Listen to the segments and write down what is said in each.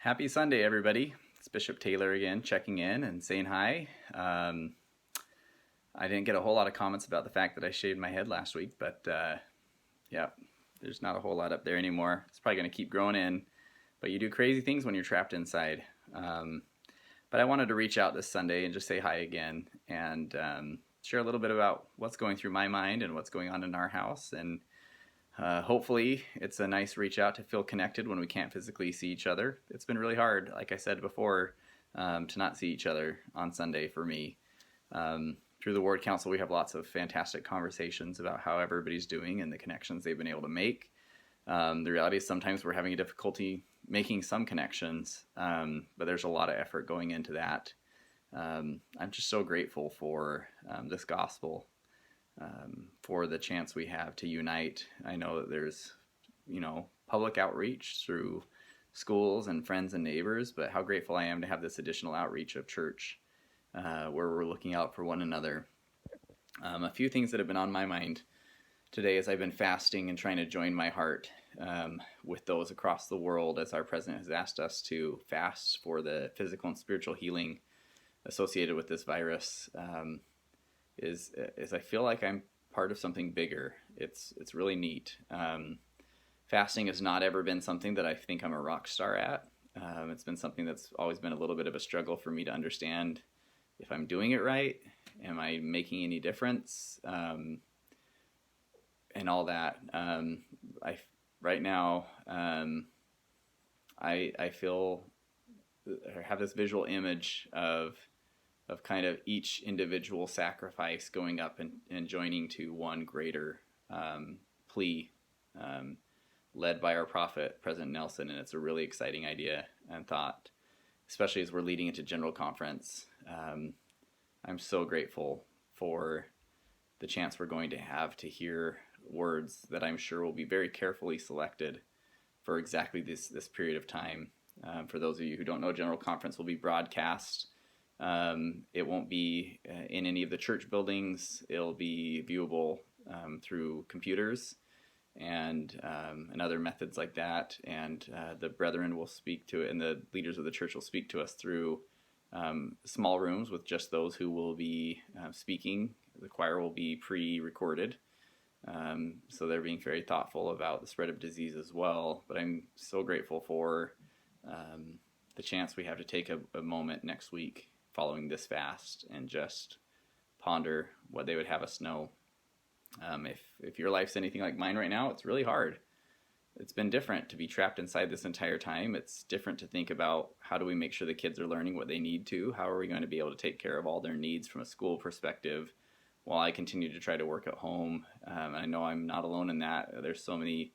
Happy Sunday, everybody. It's Bishop Taylor again, checking in and saying hi. I didn't get a whole lot of comments about the fact that I shaved my head last week, but yeah, there's not a whole lot up there anymore. It's probably going to keep growing in, but you do crazy things when you're trapped inside. But I wanted to reach out this Sunday and just say hi again and share a little bit about what's going through my mind and what's going on in our house. And hopefully it's a nice reach out to feel connected when we can't physically see each other. It's been really hard, like I said before, to not see each other on Sunday for me. Through the Ward Council, we have lots of fantastic conversations about how everybody's doing and the connections they've been able to make. The reality is sometimes we're having a difficulty making some connections, but there's a lot of effort going into that. I'm just so grateful for this gospel, for the chance we have to unite. I know that there's, public outreach through schools and friends and neighbors, but how grateful I am to have this additional outreach of church where we're looking out for one another. A few things that have been on my mind today as I've been fasting and trying to join my heart with those across the world as our president has asked us to fast for the physical and spiritual healing associated with this virus. Is I feel like I'm part of something bigger. It's really neat. Fasting has not ever been something that I think I'm a rock star at. It's been something that's always been a little bit of a struggle for me to understand if I'm doing it right. Am I making any difference? And all that. Right now, I feel I have this visual image of kind of each individual sacrifice going up and joining to one greater plea led by our prophet, President Nelson, and it's a really exciting idea and thought, especially as we're leading into General Conference. I'm so grateful for the chance we're going to have to hear words that I'm sure will be very carefully selected for exactly this period of time. For those of you who don't know, General Conference will be broadcast. It won't be in any of the church buildings. It'll be viewable through computers and other methods like that. And the brethren will speak to it, and the leaders of the church will speak to us through small rooms with just those who will be speaking. The choir will be pre-recorded. So they're being very thoughtful about the spread of disease as well. But I'm so grateful for the chance we have to take a moment next week following this fast and just ponder what they would have us know. If your life's anything like mine right now, it's really hard. It's been different to be trapped inside this entire time. It's different to think about how do we make sure the kids are learning what they need to? How are we going to be able to take care of all their needs from a school perspective while I continue to try to work at home? I know I'm not alone in that. There's so many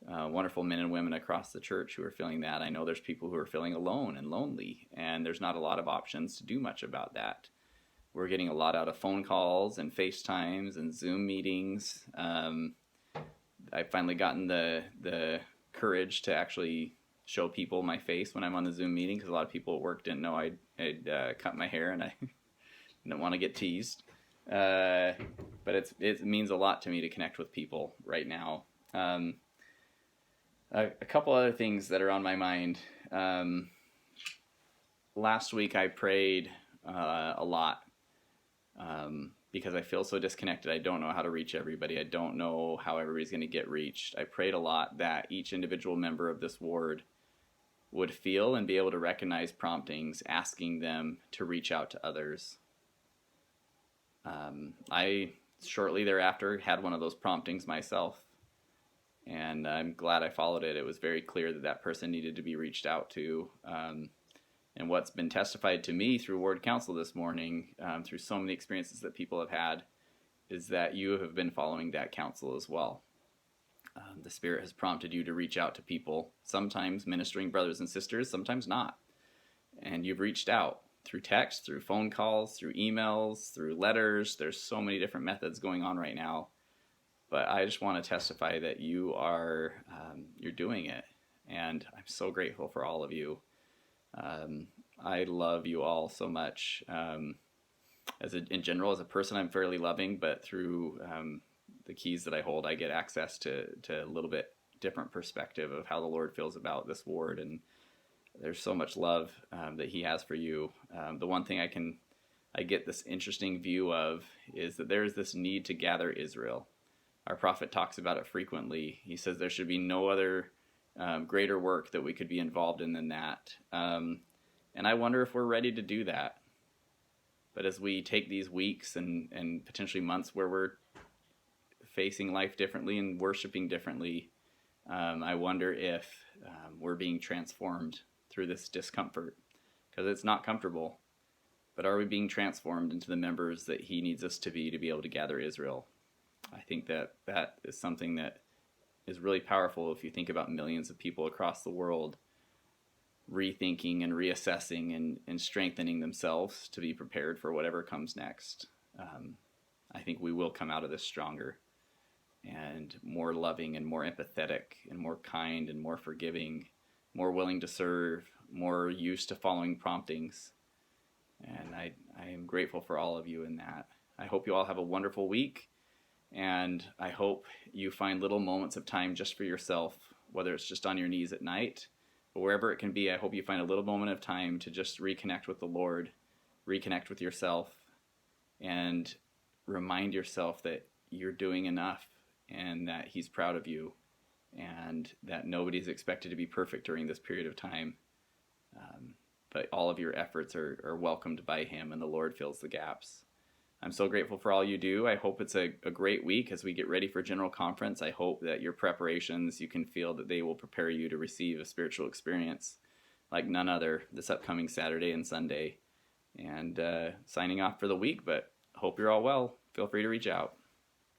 wonderful men and women across the church who are feeling that. I know there's people who are feeling alone and lonely, and there's not a lot of options to do much about that. We're getting a lot out of phone calls and FaceTimes and Zoom meetings. I've finally gotten the courage to actually show people my face when I'm on the Zoom meeting, because a lot of people at work didn't know I'd cut my hair and I didn't want to get teased. But it means a lot to me to connect with people right now. A couple other things that are on my mind. Last week I prayed a lot because I feel so disconnected. I don't know how to reach everybody. I don't know how everybody's going to get reached. I prayed a lot that each individual member of this ward would feel and be able to recognize promptings asking them to reach out to others. I shortly thereafter had one of those promptings myself, and I'm glad I followed it. It was very clear that that person needed to be reached out to. And what's been testified to me through Ward Council this morning, through so many experiences that people have had, is that you have been following that counsel as well. The Spirit has prompted you to reach out to people, sometimes ministering brothers and sisters, sometimes not. And you've reached out through text, through phone calls, through emails, through letters. There's so many different methods going on right now. But I just want to testify that you are, you're doing it. And I'm so grateful for all of you. I love you all so much. In general, as a person, I'm fairly loving, but through the keys that I hold, I get access to a little bit different perspective of how the Lord feels about this ward. And there's so much love that he has for you. The one thing I get this interesting view of is that there is this need to gather Israel. Our prophet talks about it frequently. He says there should be no other greater work that we could be involved in than that. And I wonder if we're ready to do that. But as we take these weeks and potentially months where we're facing life differently and worshiping differently, I wonder if we're being transformed through this discomfort, because it's not comfortable. But are we being transformed into the members that he needs us to be able to gather Israel? I think that is something that is really powerful if you think about millions of people across the world rethinking and reassessing and strengthening themselves to be prepared for whatever comes next. I think we will come out of this stronger and more loving and more empathetic and more kind and more forgiving, more willing to serve, more used to following promptings. And I am grateful for all of you in that. I hope you all have a wonderful week, and I hope you find little moments of time just for yourself, whether it's just on your knees at night, or wherever it can be. I hope you find a little moment of time to just reconnect with the Lord, reconnect with yourself, and remind yourself that you're doing enough and that he's proud of you and that nobody's expected to be perfect during this period of time. But all of your efforts are welcomed by him, and the Lord fills the gaps. I'm so grateful for all you do. I hope it's a great week as we get ready for General Conference. I hope that your preparations, you can feel that they will prepare you to receive a spiritual experience like none other this upcoming Saturday and Sunday. And signing off for the week, but hope you're all well. Feel free to reach out.